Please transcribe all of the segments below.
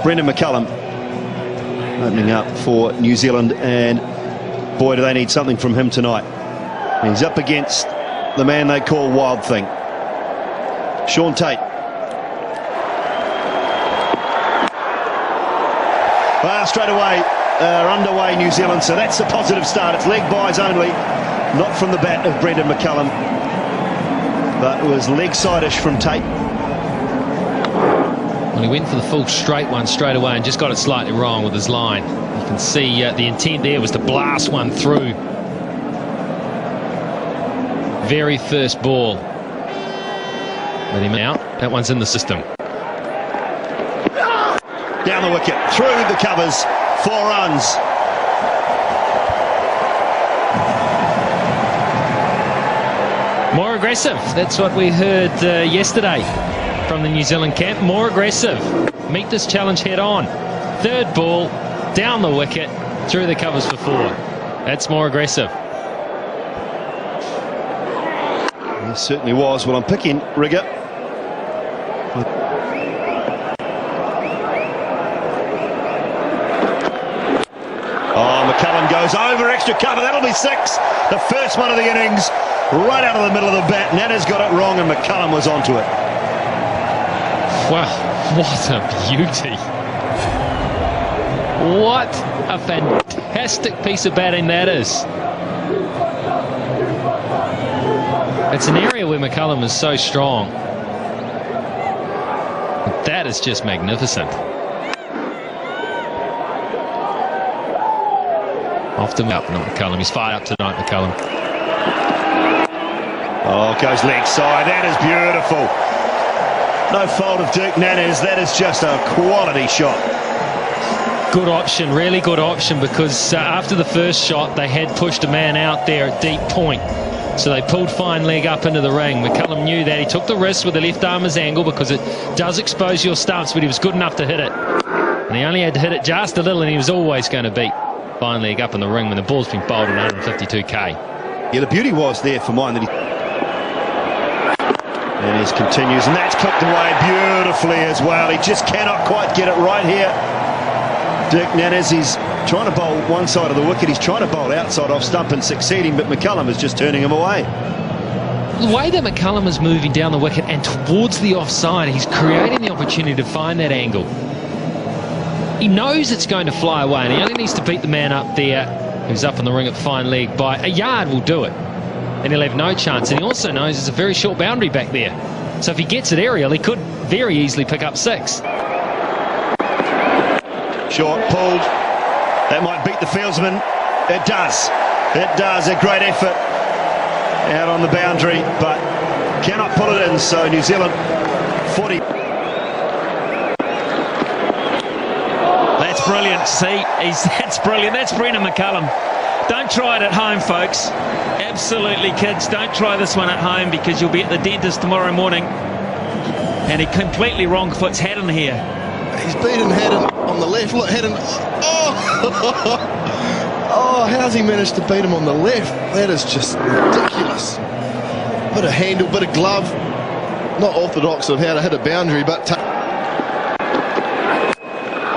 Brendon McCullum opening up for New Zealand, and boy, do they need something from him tonight. He's up against the man they call Wild Thing, Shaun Tate. Well, straight away, underway New Zealand, so that's a positive start. It's leg byes only, not from the bat of Brendon McCullum, but it was leg side-ish from Tate. Well, he went for the full straight one straight away and just got it slightly wrong with his line. You can see the intent there was to blast one through. Very first ball. Let him out. That one's in the system. Down the wicket, through the covers, 4 runs. More aggressive. That's what we heard yesterday from the New Zealand camp. More aggressive. Meet this challenge head on. Third ball, down the wicket, through the covers for 4. That's more aggressive. It certainly was. Well, I'm picking Rigger. Oh, McCullum goes over extra cover. That'll be 6. The first one of the innings, right out of the middle of the bat. Nana's got it wrong and McCullum was onto it. Wow, what a beauty. What a fantastic piece of batting that is. It's an area where McCullum is so strong. But that is just magnificent. Often up, not McCullum. He's fired up tonight, McCullum. Oh, goes leg side. That is beautiful. No fault of Dirk Nana's. That is just a quality shot. Good option, really good option, because after the first shot, they had pushed a man out there at deep point. So they pulled fine leg up into the ring. McCullum knew that. He took the risk with the left armer's angle because it does expose your stumps, but he was good enough to hit it. And he only had to hit it just a little, and he was always going to beat fine leg up in the ring when the ball's been bowled at 152k. Yeah, the beauty was there for mine that he... And he continues, and that's clipped away beautifully as well. He just cannot quite get it right here. Dirk Nana's, he's trying to bowl one side of the wicket. He's trying to bowl outside off stump and succeeding, but McCullum is just turning him away. The way that McCullum is moving down the wicket and towards the offside, he's creating the opportunity to find that angle. He knows it's going to fly away, and he only needs to beat the man up there who's up in the ring at fine leg by a yard will do it. And he'll have no chance. And he also knows there's a very short boundary back there. So if he gets it aerial, he could very easily pick up 6. Short, pulled. That might beat the fieldsman. It does. It does. A great effort out on the boundary, but cannot pull it in. So New Zealand 40. That's brilliant. See, that's brilliant. That's Brendon McCullum. Don't try it at home, folks. Absolutely, kids, don't try this one at home because you'll be at the dentist tomorrow morning. And he completely wrong foot's Haddon here. He's beaten Haddon on the left. Look, Haddon. Oh! Oh, how's he managed to beat him on the left? That is just ridiculous. Bit of handle, bit of glove. Not orthodox of how to hit a boundary, but...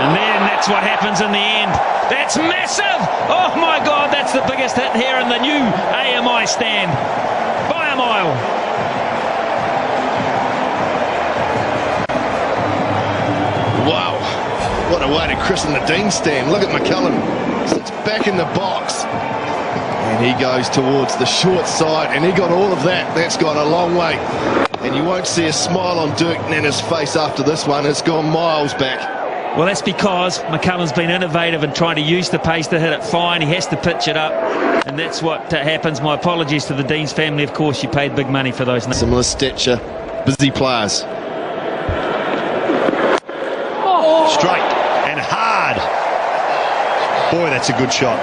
And then that's what happens in the end. That's massive! Oh my God, that's the biggest hit here in the new AMI stand. By a mile. Wow. What a way to christen the Dean stand. Look at McCullum. Sits back in the box. And he goes towards the short side, and he got all of that. That's gone a long way. And you won't see a smile on Dirk Nana's face after this one. It's gone miles back. Well, that's because McCullum's been innovative and trying to use the pace to hit it fine. He has to pitch it up, and that's what happens. My apologies to the Dean's family. Of course, you paid big money for those. Similar stature, busy players. Oh. Straight and hard. Boy, that's a good shot.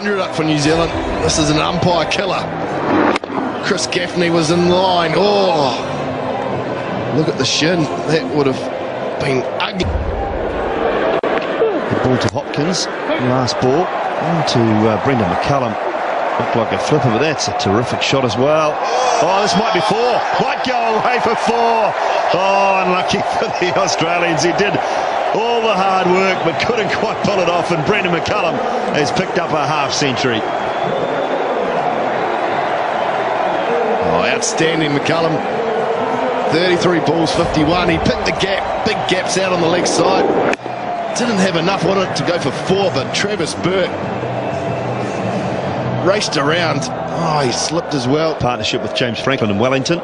Up for New Zealand. This is an umpire killer. Chris Gaffney was in line. Oh, look at the shin. That would have been ugly. The ball to Hopkins. Last ball. On to Brendon McCullum. Looked like a flipper, but that's a terrific shot as well. Oh, this might be 4. Might go away for 4. Oh, unlucky for the Australians. He did all the hard work, but couldn't quite pull it off. And Brendon McCullum has picked up a half-century. Oh, outstanding, McCullum. 33 balls, 51. He picked the gap. Big gaps out on the leg side. Didn't have enough on it to go for 4, but Travis Burt raced around. Oh, he slipped as well. Partnership with James Franklin in Wellington.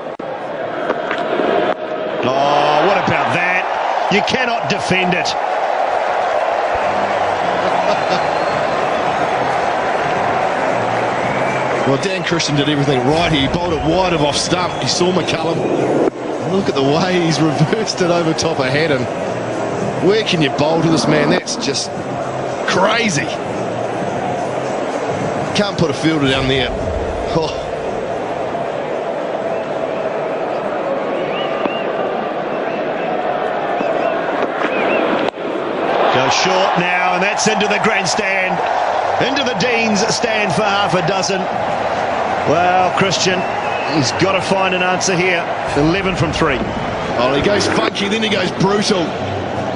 Oh, what about that? You cannot defend it. Well, Dan Christian did everything right here. He bowled it wide of off stump. He saw McCullum. Look at the way he's reversed it over top of Haddon. Where can you bowl to this man? That's just crazy. Can't put a fielder down there. Oh. Goes short now, and that's into the grandstand. Into the Dean's stand for half a dozen. Well, Christian, he's got to find an answer here. 11 from 3. Oh, he goes funky, then he goes brutal.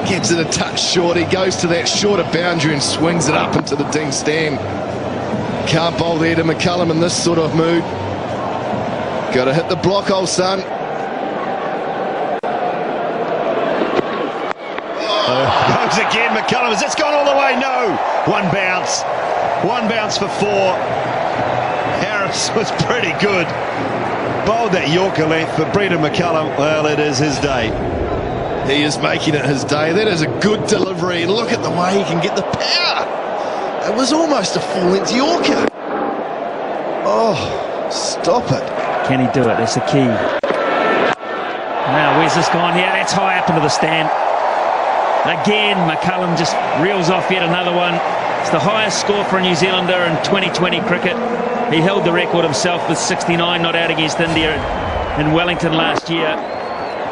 Gets it a touch short. He goes to that shorter boundary and swings it up into the Dean stand. Can't bowl there to McCullum in this sort of mood. Got to hit the block, old son. Goes again, McCullum. Has this gone all the way? No. One bounce. One bounce for 4. Harris was pretty good. Bowled that Yorker length, but Brendon McCullum, well, it is his day. He is making it his day. That is a good delivery. And look at the way he can get the power. It was almost a full-length Yorker. Oh, stop it. Can he do it? That's the key. Now, where's this gone here? That's high up into the stand. Again, McCullum just reels off yet another one. It's the highest score for a New Zealander in 2020 cricket. He held the record himself with 69 not out against India in Wellington last year.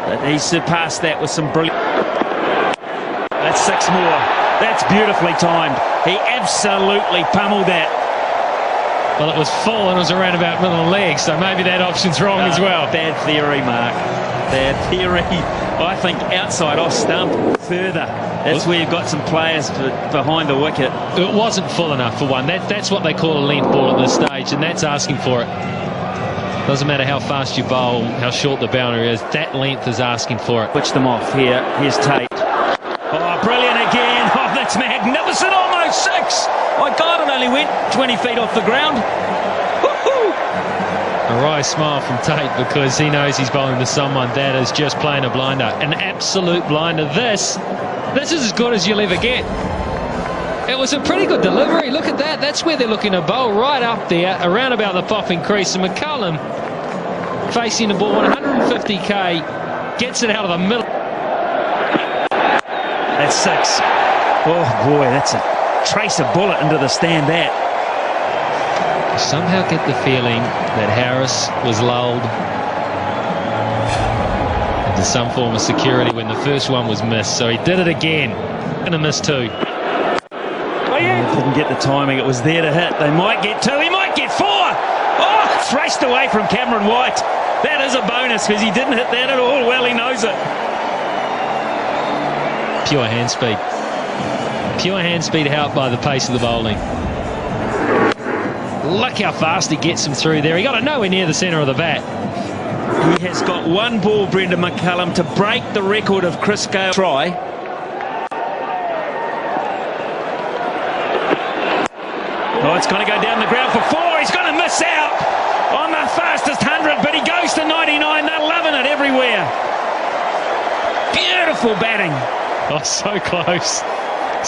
But he surpassed that with some brilliant... That's 6 more. That's beautifully timed. He absolutely pummeled that. Well, it was full and it was around about middle of leg, so maybe that option's wrong as well. Bad theory, Mark. Bad theory. I think outside off stump further. That's where you've got some players behind the wicket. It wasn't full enough for one. That's what they call a length ball at this stage, and that's asking for it. Doesn't matter how fast you bowl, how short the boundary is, that length is asking for it. Switch them off here. Here's Tate. Oh, brilliant again. Oh, that's magnificent. Almost 6. My God, it only went 20 feet off the ground. Woohoo! A wry smile from Tate because he knows he's bowling to someone that is just playing a blinder. An absolute blinder. This is as good as you'll ever get. It was a pretty good delivery. Look at that. That's where they're looking to bowl, right up there, around about the popping crease. And McCullum, facing the ball 150k, gets it out of the middle. That's 6. Oh, boy, that's a trace of bullet into the stand, that. I somehow get the feeling that Harris was lulled into some form of security when the first one was missed. So he did it again. And a miss 2. Didn't get the timing. It was there to hit. They might get 2. He might get 4. Oh, thrashed away from Cameron White. That is a bonus because he didn't hit that at all. Well, he knows it. Pure hand speed. Pure hand speed helped by the pace of the bowling. Look how fast he gets him through there. He got it nowhere near the centre of the bat. He has got one ball, Brendon McCullum, to break the record of Chris Gale. Try. Oh, it's going to go down the ground for 4. He's going to miss out on the fastest 100, but he goes to 99. They're loving it everywhere. Beautiful batting. Oh, so close.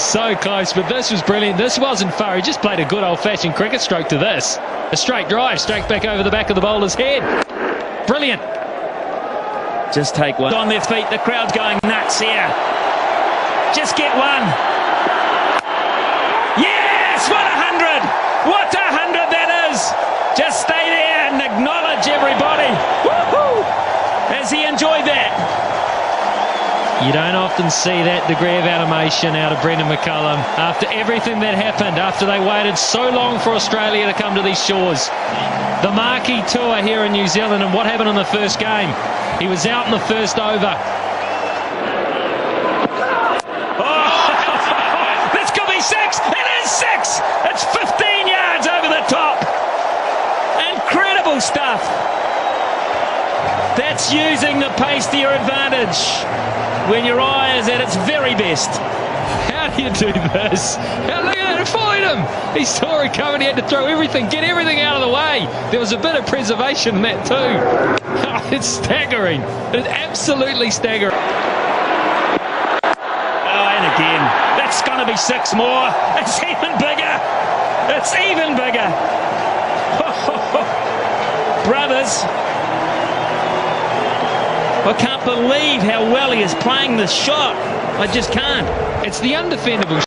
So close, but this was brilliant. This wasn't far. He just played a good old-fashioned cricket stroke to this. A straight drive, straight back over the back of the bowler's head. Brilliant. Just take one. On their feet, the crowd's going nuts here. Just get one. Yes, what 100! What 100 that is! Just stay there and acknowledge everybody. Woohoo! Has he enjoyed that? You don't often see that degree of animation out of Brendon McCullum after everything that happened, after they waited so long for Australia to come to these shores. The marquee tour here in New Zealand, and what happened in the first game? He was out in the first over. Oh, this could be 6. It is 6. It's 15 yards over the top. Incredible stuff. That's using the pace to your advantage when your eye is at its very best. How do you do this? Look at it, followed him. He saw it coming, he had to throw everything, get everything out of the way. There was a bit of preservation in that too. Oh, it's staggering. It's absolutely staggering. Oh, and again, that's going to be 6 more. It's even bigger. It's even bigger. Brothers, I can't believe how well he is playing this shot. I just can't. It's the undefendable